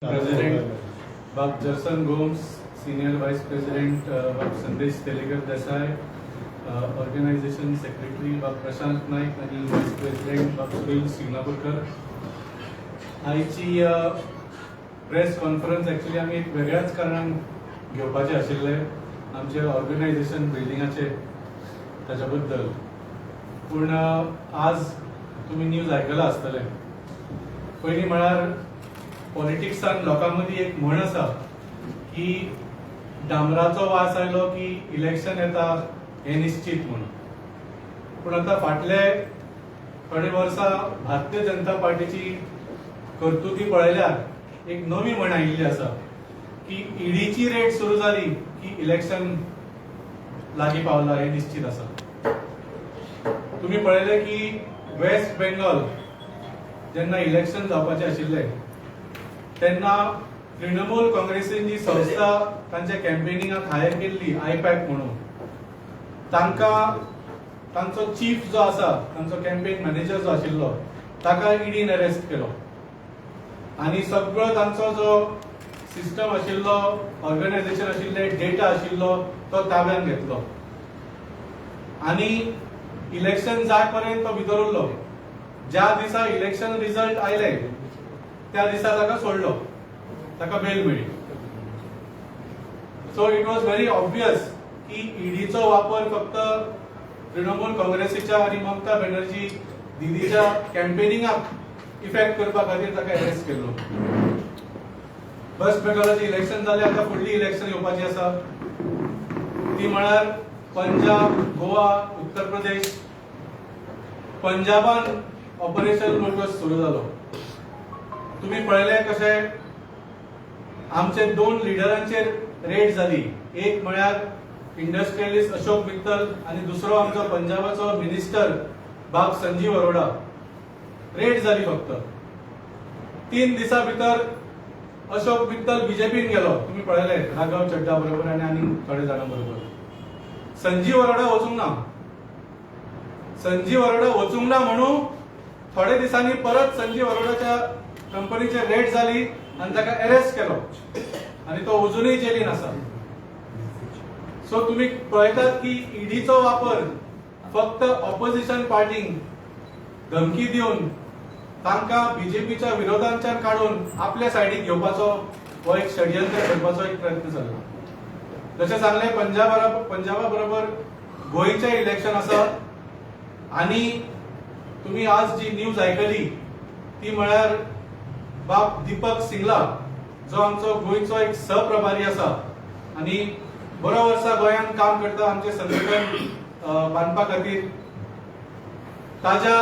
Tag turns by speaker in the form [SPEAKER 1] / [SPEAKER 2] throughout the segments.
[SPEAKER 1] President Bab Jerson Gomes, Senior Vice President Bab Sandesh Telegar Desai, Organization Secretary Bab Prashant Naik आणि Vice President Bab Sunil Singaपूरकर. आजची press conference actually आम्ही एक वेगळ्याच कारणान घेवपाचे आशिल्ले आमचे ऑर्गनायझेशन बिल्डिंगाचे त्याच्या बद्दल. पूण आज तुम्ही न्यूज आयकला आसतले. पयलीं म्हळ्यार पॉलिटिक्सान लोकांमदी एक म्हण आसा की डांबराचो वास आयलो की इलेक्शन येता हे निश्चित म्हणून. पूण आता फाटले थोडे वर्सां भारतीय जनता पार्टीची कर्तुती पळयल्यार एक नवी म्हण आयिल्ली आसा की ईडीची रेड सुरू जाली की इलेक्शन लागीं पावला हे निश्चित आसा. तुम्ही पळयले की वेस्ट बेंगॉल जेन्ना इलेक्शन जावपाचे आशिल्ले तेन्ना तृणमूल काँग्रेसीन जी संस्था तांच्या कॅम्पेनिंगाक हायर केल्ली आयपॅक म्हणून तांचो चीफ जो आसा तांचो कॅम्पेन मॅनेजर जो आशिल्लो ताका ईडीन अरेस्ट केलो आणि सगळो तांचो जो सिस्टम आशिल्लो ऑर्गनायझेशन आशिल्ले डेटा आशिल्लो तो ताब्यात घेतलो आणि इलेक्शन जाय पर्यंत तो भितर उरलो. ज्या दिसा इलेक्शन रिझल्ट आयले त्या दिसा ताका सोडलो, ताका बेल मेळ्ळी. So it was very obvious की ईडीचो वापर फक्त तृणमूल काँग्रेसीच्या आणि ममता बॅनर्जी दिदीच्या कॅम्पेनिंगाक इफेक्ट करपा खातीर ताका अरेस्ट केल्लो. वेस्ट बेंगॉलाचे इलेक्शन जाले, आता फुडली इलेक्शन येवपाची आसा ती म्हळ्यार पंजाब, गोवा, उत्तर प्रदेश. पंजाबान ऑपरेशन लोटस सुरू जालो. तुम्ही पळयले कशे आमचे दोन लिडरांचेर रेड जाली. एक म्हळ्यार इंडस्ट्रियलिस्ट अशोक मित्तल आणि दुसरो आमचो पंजाबाचो मिनिस्टर बाब संजीव अरोड़ा. रेड जाली फक्त 3 दिसा भितर. अशोक मित्तल बीजेपीन गेलो, तुम्ही पळयले राघव चड्डा बरोबर आणि थोडे जाणां बरोबर. संजीव अरोड़ा वचूंक ना. संजीव अरोड़ा वचूंक ना म्हणून थोडे दिसांनी परत संजीव अरोड़ाच्या कंपनीची रेड झाली आणि ताका अरेस्ट केलो आणि तो अजूनही जेलीन आसा. सो तुम्ही पळयतात की ईडीचो वापर फक्त ऑपोजिशन पार्टींक धमकी दिवन तांकां बीजेपीच्या विरोधांच्यान काढून आपल्या सायडीक घेवपाचो हो एक षडयंत्र करपाचो एक प्रयत्न जालो. जशें सांगले पंजाबा बरोबर गोंयचे इलेक्शन आसा आणि तुम्ही आज जी न्यूज आयकली ती म्हळ्यार बाब दीपक सिंगला जो आमचो गोंयचो एक सहप्रभारी आसा आणि बरो वर्सा गोंयान काम करता आमचे संघटन बांदपा खातीर. ताज्या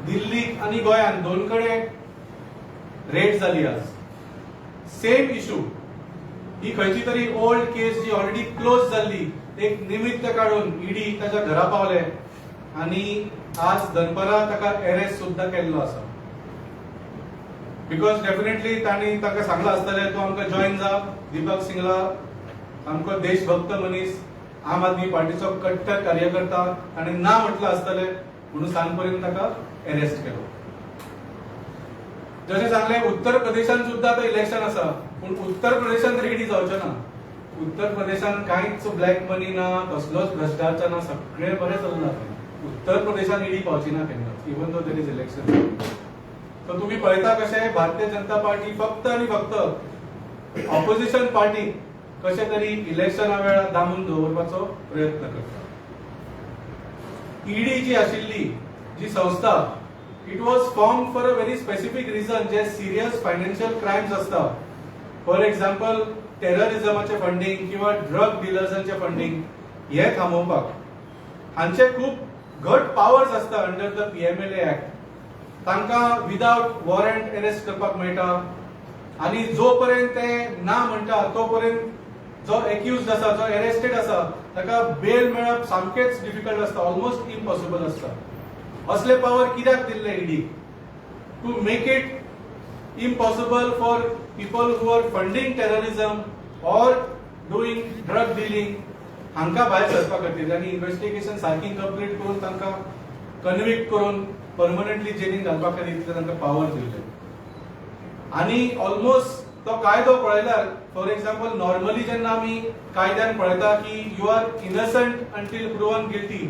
[SPEAKER 1] दिल्ली आणि गोंयान दोन कडेन रेड जाली आज. सेम इशू ही खंयची तरी ओल्ड केस जी ऑलरेडी क्लोज जाल्ली एक निमित्त काढून ईडी ताच्या घरा पावले आणि आज दनपारा ताका अरेस्ट सुद्धा केल्लो आसा. बिकॉज डेफिनेटली तांणी ताका सांगला आसतले तूं आमकां जॉइन जा. दीपक सिंगला आमकां देशभक्त मनीस, आम आदमी पार्टीचो कट्टर कार्यकर्ता, ताणें ना म्हटलं आसतले म्हणून सांग पर्यंत ताका अरेस्ट केलो. जशें सांगले उत्तर प्रदेशान सुद्धा आता इलेक्शन आसा पूण उत्तर प्रदेशान रेडी जावचें ना. उत्तर प्रदेशान कांयच ब्लॅक मनी ना, कसलोच भ्रष्टाचार ना, सगळें बरें चल्लां. उत्तर प्रदेशान ईडी पावची ना केन्नाच, even though there is election. तर तुम्ही पळयता कशे भारतीय जनता पार्टी फक्त आणि फक्त ऑपोजिशन पार्टी कशे तरी इलेक्शना वेळार दामून दवरपाचो प्रयत्न करता. ईडी जी आशिल्ली जी संस्था it was form for a very specific reason. जे सिरियस फायनान्शियल क्रायम्स असता, फॉर एक्झाम्पल टेररिझमाचे फंडिंग किंवा ड्रग डिलर्सांचे फंडिंग हे थांबोवपाक. हांचे खूप घट पावर्स असता अंडर द PMLA ऍक्ट. तांकां विदाउट वॉरंट अरेस्ट करपाक मेळटा आणि जोपर्यंत ते ना म्हणटा तोपर्यंत जो एक्युज्ड आसा, जो अरेस्टेड आसा ताका बेल मेळप सामकेच डिफिकल्ट आसता, ऑलमोस्ट इम्पॉसिबल आसता. असले पावर कित्याक दिल्ले ED? To make it impossible for people who are funding terrorism or doing drug dealing हांकां भायर सरपा खातीर आनी इन्व्हेस्टिगेशन सारकी कंप्लीट करून तांकां कन्विक्ट करून परमनंटली जेलीन घालपा खातीर तांकां पावर दिल्ले. आणि ऑलमोस्ट तो कायदो पळयल्यार फॉर एग्जाम्पल नॉर्मली जेन्ना आमी कायद्यान पळयता की you are innocent until proven guilty,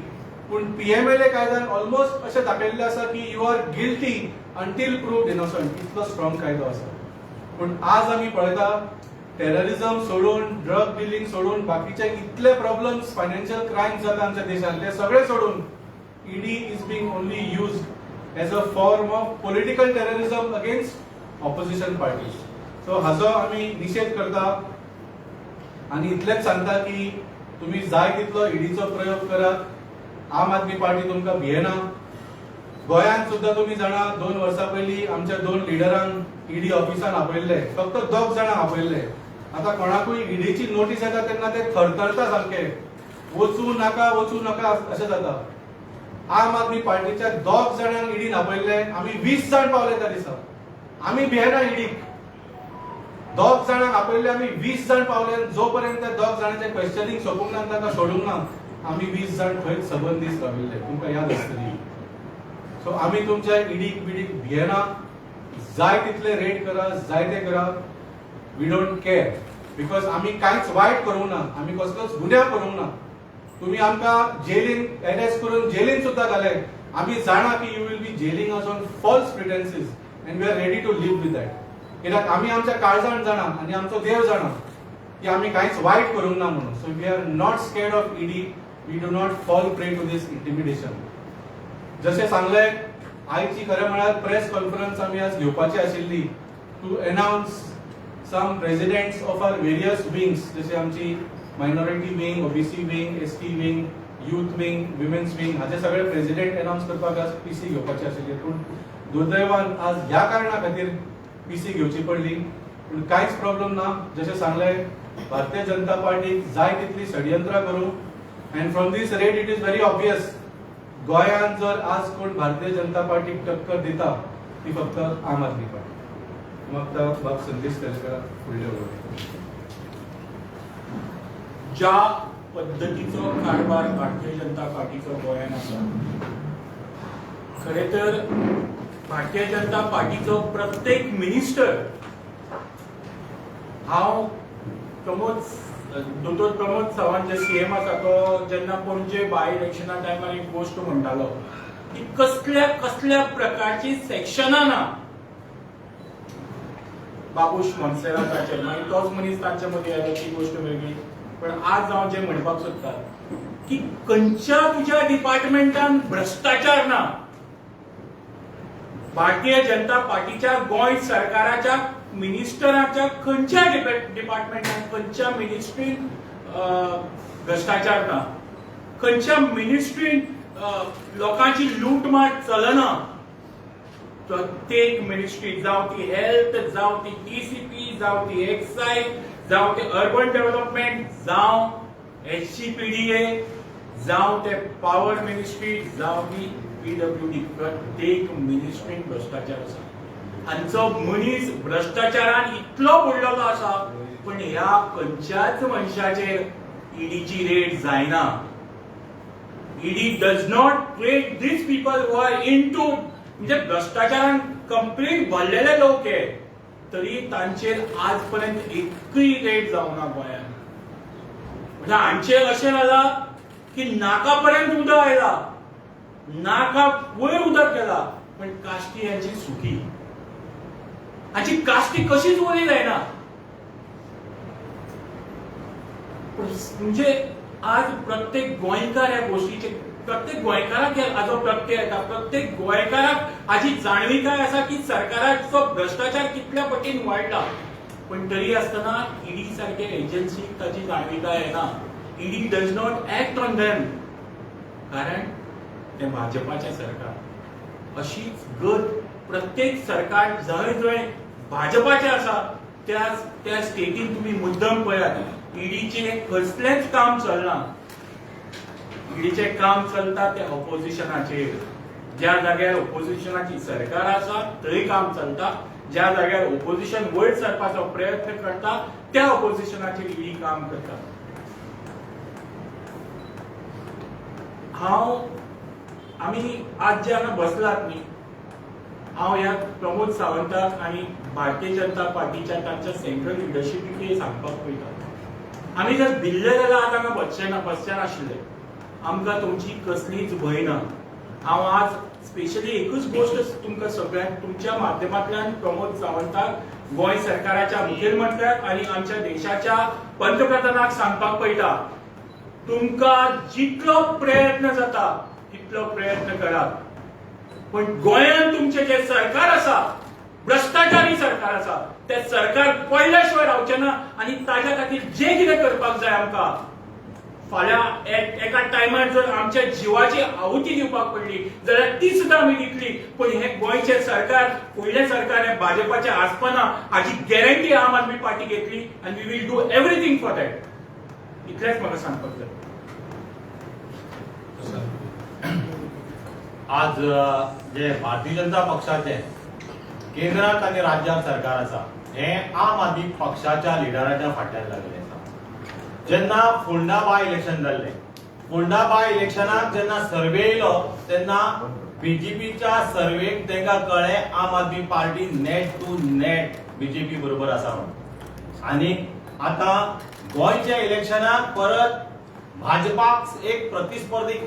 [SPEAKER 1] पूण पीएमएलए कायद्यान ऑलमोस्ट अशें दाखयल्लें आसा की you are guilty until proved innocent. इतलो स्ट्रॉंग कायदो आसा. पूण आज आमी पळयता टेररिझम सोडून, ड्रग डिलिंग सोडून, बाकीचे इतले प्रॉब्लेम्स, फायनान्शियल क्रायम्स जाता आमच्या देशांत, ते सगळे सोडून ED is being only used as a form of political terrorism against opposition parties. So हाचो आमी निशेध करता आनी इतलेंच सांगता की तुम्ही जाय तितलो ईडीचो प्रयोग करात. आम आदमी पार्टी तुमकां भियेना. गोंयांत सुद्धा तुम्ही जाणा 2 वर्सां पयलीं आमच्या 2 लिडरांक ईडी ऑफिसान आपयल्ले, फक्त 2 जाणां आपयल्ले. आता कोणाकूय ईडीची नोटीस येता तेन्ना ते थरथरता सामके, वचूं नाका अशें जाता. आम आदमी पार्टीच्या 2 जाणांक ईडीन आपयल्ले, आमी 20 जाण पावले त्या दिसा. आमी भियेना ईडीक. 2 जाणांक आपयल्ले, आमी 20 जाण पावले. जो पर्यंत 2 जाणांचे क्वेश्चनिंग सोपूंक ना, ताका सोडूंक ना, आमी 20 जाण थंयच सबंदीस राविल्ले. तुमकां याद आसतली. सो आमी तुमच्या ईडीक बिडीक भियेना. जाय तितले रेड करा, जाय ते करा. वी डोंट केअर, बिकॉज आमी कांयच वायट करूंक ना, आमी कसलोच गुन्यांव करूंक ना. तुम्ही आमकां जेलीन अरेस्ट करून जेलीन सुद्धा घाले. आमी जाणा की you will be jailing us on false pretences and we are ready to live with that. कित्याक आमी आमच्या काळजान जाणा आनी आमचो देव जाणा की आमी कांयच वायट करूंक ना म्हणून. So we are not scared of ED. We do not fall prey to this intimidation. जसे सांगले, आयची खरें म्हळ्यार प्रेस कॉन्फरन्स आमी आज घेवपाची आशिल्ली to announce some presidents of our various wings, जसे आमची minority wing, OBC wing, ST wing, youth wing, women's wing, हाचे सगळे प्रेसिडेंट अनाउन्स करपाक आज पीसी घेवपाची आशिल्ली. पूण दुर्दैवान आज ह्या कारणां खातीर पीसी घेवची पडली. पूण कांयच प्रॉब्लेम ना. जशें सांगले, भारतीय जनता पार्टीक जाय तितली षडयंत्रां करूं. And from this rate it is very obvious, गोंयांत जर आज कोण भारतीय जनता पार्टीक टक्कर दिता ती फक्त आम आदमी पार्टी. मग बाब संदेश तेलकर फुडले उलयता.
[SPEAKER 2] ज्या पद्धतीचो कारभार भारतीय जनता पार्टीचो गोंयांत आसा, खरे तर भारतीय जनता पार्टीचो प्रत्येक मिनिस्टर, हांव दोतोर प्रमोद सावंत जे सीएम आसा, तो जेन्ना पणजे बाय इलेक्शना टायमार एक गोष्ट म्हणटालो की कसल्या प्रकारची सेक्शनां ना बाबूश मोन्सेराताचेर. मागीर तोच मनीस तांचे मदीं आयलो, ती गोष्ट वेगळी. पण आज हांव जे म्हणपाक सोदता की खंयच्या तुज्या डिपार्टमेंटान भ्रष्टाचार ना. भारतीय जनता पार्टीच्या गोंय सरकाराच्या मिनिस्टराच्या खंयच्या डिपार्टमेंटान, खंयच्या मिनिस्ट्रीन भ्रष्टाचार ना. खंयच्या मिनिस्ट्रीन लोकांची लूटमार चलना. प्रत्येक मिनिस्ट्री, जावं ती हेल्थ, जावं ती टीसीपी, जावं ती एक्सायज, जावं ते अर्बन डेव्हलपमेंट, जावं एचसीपीडीए, जावं ते पॉवर मिनिस्ट्री, जावं ती पीडब्ल्यूडी, प्रत्येक मिनिस्ट्रीन भ्रष्टाचार आसा. हांचो मनीस भ्रष्टाचारान इतलो बुडलेलो आसा, पण ह्या खंयच्याच मनशाचेर ईडीची रेड जायना. ED does not trait these people who R into, म्हणजे भ्रष्टाचारान कंप्लीट भरलेले लोक हे, तरी तांचेर आज पर्यंत एकूय रेड जावना गोंयांत. म्हणजे हांचे अशें जाला की नाका पर्यंत उदक आयला, नाका वयर उदक गेला, पण काश्टी यांची सुखी. हाची काश्टी कशीच वरी जायना. म्हणजे आज प्रत्येक गोंयकार ह्या गोष्टीचे, प्रत्येक गोंयकाराक हाजो प्रत्यय येता. प्रत्येक गोंयकाराक हाची जाणविकाय आसा की सरकाराचो भ्रष्टाचार कितल्या पटीन वाडला. पण तरी आसतना ईडी सारखे एजन्सीक ताची जाणविकाय येना. ED does not act on them, कारण ते भाजपाचे सरकार. अशीच गत प्रत्येक सरकार जंय जंय भाजपाचे आसा त्या स्टेटीन तुम्ही मुद्दम पळयात, ईडीचे कसलेंच काम चलना. ईडीचे काम चलता ते ऑपोजिशनाचेर. ज्या जाग्यार ऑपोजिशनाची सरकार आसा थंय काम चलता. ज्या जाग्यार ऑपोजिशन वयर सरपाचो प्रयत्न करता त्या ऑपोजिशनाचेर ईडी काम करता. आमी आज जे हांगा बसलात न्ही, हांव ह्या प्रमोद सावंताक आनी भारतीय जनता पार्टीच्या तांच्या सेंट्रल लिडरशिपीक सांगपाक पळयता, आमी जर भिल्ले जाल्यार आज हांगा बसचे नाशिल्ले, आमकां तुमची कसलीच भंय ना. हांव आज स्पेशली एकूच गोष्ट तुमकां सगळ्यांक तुमच्या माध्यमांतल्यान प्रमोद सावंताक, गोंय सरकाराच्या मुखेलमंत्र्याक आनी आमच्या देशाच्या पंतप्रधानाक सांगपाक पळयता, तुमकां जितलो प्रयत्न जाता तितलो प्रयत्न करात, पण गोंयांत तुमचे जे सरकार आसा, भ्रष्टाचारी सरकार आसा, ते सरकार पडल्या शिवाय रावचे ना. आनी ताज्या खातीर जे कितें करपाक जाय आमकां, फाल्यां एका टायमार जर आमच्या जिवाची आहुती दिवपाक पडली जाल्यार ती सुद्दां आमी दितली. पण हे गोंयचे सरकार, पयलें सरकार हें भाजपाचें आसपाना हाची गॅरंटी आम आदमी पार्टी घेतली आनी we will do everything for that. इतलेंच म्हाका सांगपाक जाय.
[SPEAKER 3] आज जे भारतीय जनता पक्षाचे केंद्रात आणि राज्यात सरकार आसा, हे आम आदमी पक्षाच्या लिडराच्या फाटल्यान लागले आसा. जेन्ना फोंडा बाय इलेक्शन जाल्ले, फोंडा बाय इलेक्शनाक जेन्ना सर्वे येयलो तेन्ना बीजेपीच्या सर्वेक तेंका कळ्ळें Aam Aadmi Party net to net BJP बरोबर आसा म्हणून. आनी आता गोंयच्या इलेक्शनाक परत भाजपाक एक प्रतिस्पर्धी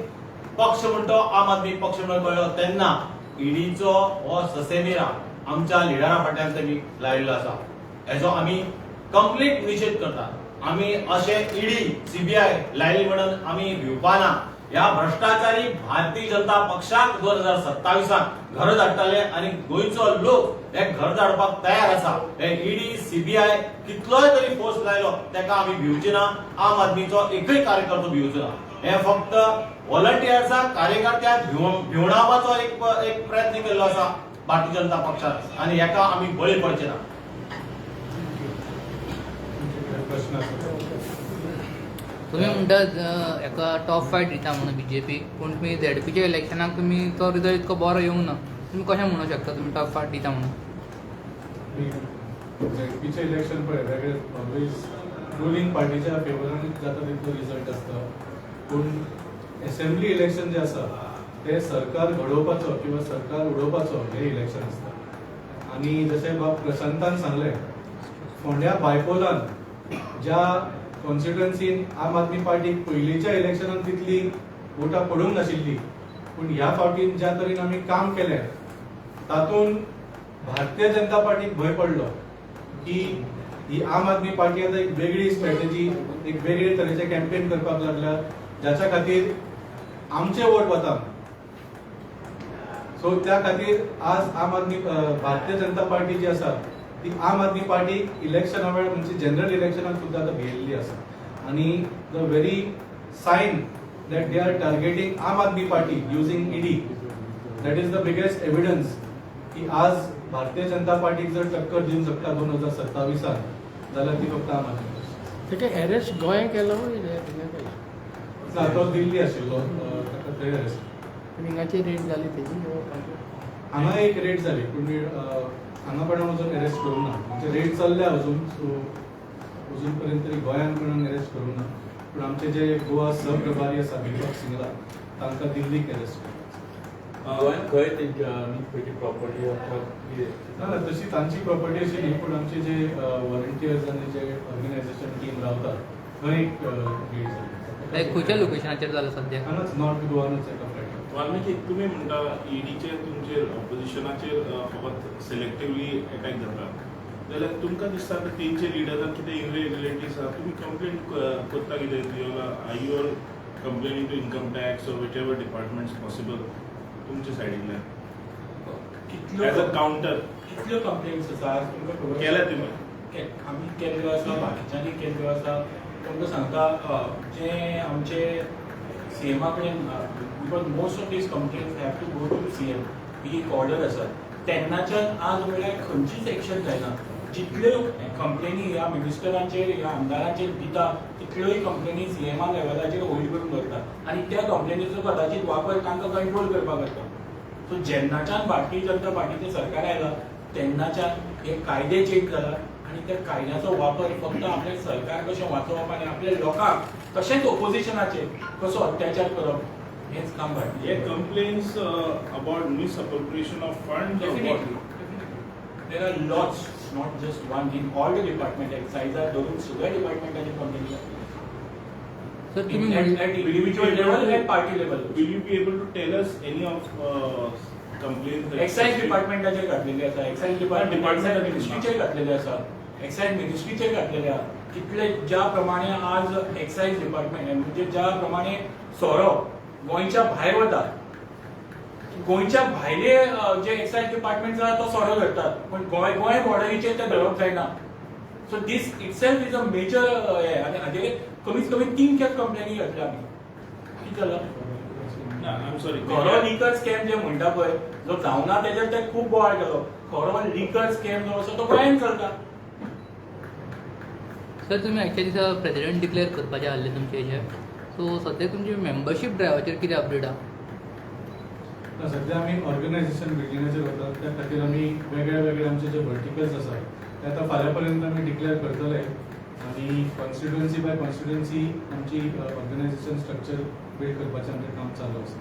[SPEAKER 3] पक्ष म्हणतो आम आदमी पक्ष म्हणून कळ्ळो तेन्ना ईडीचो हो ससेमिरा आमच्या लिडरा फाटल्यान तेमी लायिल्लो आसा. हेचो आमी कंप्लीट निशेध करतात. आमी अशे ईडी सीबीआय लायली म्हणून आमी भिवपाना. ह्या भ्रष्टाचारी भारतीय जनता पक्षाक 2027 घर धाडटले आनी गोंयचो लोक हे घर धाडपाक तयार आसा. हे ईडी सीबीआय कितलोय तरी फोर्स लायलो तेका आमी भिवचे ना. आम आदमीचो एकय कार्यकर्तो भिवचो ना. हे फक्त व्हॉलंटियर्साक, कार्यकर्त्याक भिवणावपाचो एक प्रयत्न केल्लो आसा भारतीय जनता पक्षान आनी हेका आमी बळी पडचे ना.
[SPEAKER 4] तुम्ही म्हणटात एका टॉप फायट दिता म्हणून बीजेपी, पण तुम्ही झेडपीच्या इलेक्शनाक तुम्ही तो रिजल्ट इतको बरो येवंक ना. तुम्ही कशें म्हणूंक शकता तुम्ही टॉप फायट दिता म्हणून?
[SPEAKER 1] झेडपीचे इलेक्शन पळय वेगळे ऑलवेज रुलिंग पार्टीच्या फेवरान जाता तितलो रिजल्ट आसता. पूण असेंब्ली इलेक्शन जे आसा ते सरकार घडोवपाचो किंवा सरकार उडोवपाचो हे इलेक्शन आसता. आनी जशें बाब प्रशांतान सांगलें, फोंड्या बायपोलान ज्या कॉन्स्टिट्युएन्सीन आम आदमी पार्टीक पयलींच्या इलेक्शनान तितली वोटां पडूंक नाशिल्ली, पूण ह्या फावटीन ज्या तरेन आमी काम केलें तातूंत भारतीय जनता पार्टीक भंय पडलो की ही आम आदमी पार्टी आतां एक वेगळी स्ट्रॅटेजी, एक वेगळे तरेचे कॅम्पेन करपाक लागल्या ज्याच्या खातीर आमचे वोट वता. सो त्या खातीर आज आम आदमी भारतीय जनता पार्टी जी आसा ती आम आदमी पार्टी इलेक्शना वेळार म्हणजे जनरल इलेक्शनाक सुद्दां आतां भियेल्ली आसा. आनी the very sign that they are targeting Aam Aadmi Party using ED, that is the biggest evidence की आज भारतीय जनता पार्टीक जर टक्कर दिवंक शकता 2027 जाल्यार ती फक्त आम आदमी पार्टी.
[SPEAKER 5] तेका अरेस्ट गोंय केलो
[SPEAKER 1] ना, तो दिल्ली आशिल्लो, ताका थंय अरेस्ट.
[SPEAKER 5] हिंगाची रेट जाली तेजी.
[SPEAKER 1] हांगा एक रेट जाली पूण हांगा पण अजून अरेस्ट करूंक ना. म्हणजे रेट चल्ल्या अजून, सो अजून पर्यंत तरी गोंयान कोणाक अरेस्ट करूंक ना. पूण आमचे जे गोवा सहप्रभारी आसा दीपक सिंगला तांकां दिल्लीक अरेस्ट केला.
[SPEAKER 6] खंय तेंची प्रॉपर्टी
[SPEAKER 1] ना ना तशी तांची प्रॉपर्टी आशिल्ली, पूण आमचे जे व्हॉलंटियर्स आनी जे ऑर्गनायझेशन टीम रावता थंय एक रेट जाली.
[SPEAKER 4] खंयच्या लोकेशनाचेर जालो सद्या?
[SPEAKER 1] हांगाच नॉर्थ गोवानूच एका फ्लॅट.
[SPEAKER 6] वाल्मिकी, तुमी म्हणटा ईडीचे तुमचे ऑपोजिशनाचेर फकत सिलेक्टिवली अटॅक जाता, जाल्यार तुमकां दिसता तेंचे लिडरान कितें इरेग्युलरिटीज आसा, तुमी कंप्लेन करता कितें? You are complaining to income tax or whichever departments possible तुमचे सायडींतल्यान एज अ काउंटर
[SPEAKER 2] कितल्यो कंप्लेंट्स आसा तुमकां खबर
[SPEAKER 6] केल्या तुमी?
[SPEAKER 2] आमी केल्ल्यो आसा, बाकीच्यांनी केल्ल्यो आसा. तुमकां सांगता जे आमचे सीएमा कडेन, because most of these complaints have to go to CM, ही एक ऑर्डर आसा. तेन्नाच्यान आज वेळार खंयचीच एक्शन जायना. जितल्यो कंप्लेनी ह्या मिनिस्टरांचेर, ह्या आमदारांचेर दिता तितल्योय कंप्लेनी सीएमा लेवलाचेर होल्ड करून दवरता आनी त्या कंप्लेनीचो कदाचित वापर तांकां कंट्रोल करपाक जाता. सो जेन्नाच्यान भारतीय जनता पार्टीचें सरकार आयलां तेन्नाच्यान हे कायदे चेंज जाला आनी त्या कायद्याचो वापर फक्त आपलें सरकार कशें वाचोवप आनी आपल्या लोकांक तशेंच ऑपोजिशनाचेर कसो अत्याचार करप हेच काम घडलें.
[SPEAKER 6] हे complaints about misappropriation of fund
[SPEAKER 2] Definitely. There are lots, not just one, in all the department, excise धरून सगळ्या डिपार्टमेंटाचे कंप्लेंट
[SPEAKER 4] सर तुम्ही
[SPEAKER 2] at
[SPEAKER 4] म्हणले-
[SPEAKER 2] individual level and party level.
[SPEAKER 6] Will you be able to tell us any of complaints that
[SPEAKER 2] excise डिपार्टमेंटाचेर घातलेले आसा, excise department
[SPEAKER 6] Department
[SPEAKER 2] मिनिस्ट्रीचेर घातलेले आसा, excise मिनिस्ट्रीचेर घातलेले आसा. कितले ज्या प्रमाणे आज एक्साइज डिपार्टमेंट म्हणजे ज्या प्रमाणे सोरो गोंयच्या भायर वता, गोंयच्या भायले जे एक्साइज डिपार्टमेंट आसा तो सोरो धरतात, पण गोंय बॉर्डरीचेर ते धरप जायना. So this itself is a major हे, आनी हाजेर कमीत कमी 3 खेप कंप्लेनी घातल्या आमी. कितें जालां?
[SPEAKER 6] I'm sorry.
[SPEAKER 2] खरो लिकर स्कॅम जे म्हणटा पळय, जो जावना तेजेर ते खूप बोवाळ केलो. खरो लिकर स्कॅम जो आसा तो गोंयांत चलता.
[SPEAKER 4] सर तुम्ही आजच्या दिसा प्रेसिडेंट डिक्लेअर करपाचे आसले तुमचे हेचे, सो सध्या तुमची मेंबरशीप ड्रायव्हाचेर कितें अपडेट आहा?
[SPEAKER 1] सध्या आम्ही ऑर्गनायझेशन बिल्डिंगाचेर वतात, त्या खातीर आमी वेगळे आमचे जे वर्टिकल्स आसा ते आता फाल्यां पर्यंत आमी डिक्लेअर करतले आणि कॉन्स्टिट्युएन्सी बाय कॉन्स्टिट्युएन्सी आमची ऑर्गनायझेशन स्ट्रक्चर बिल्ड करपाचें आमचें काम चालू आसा.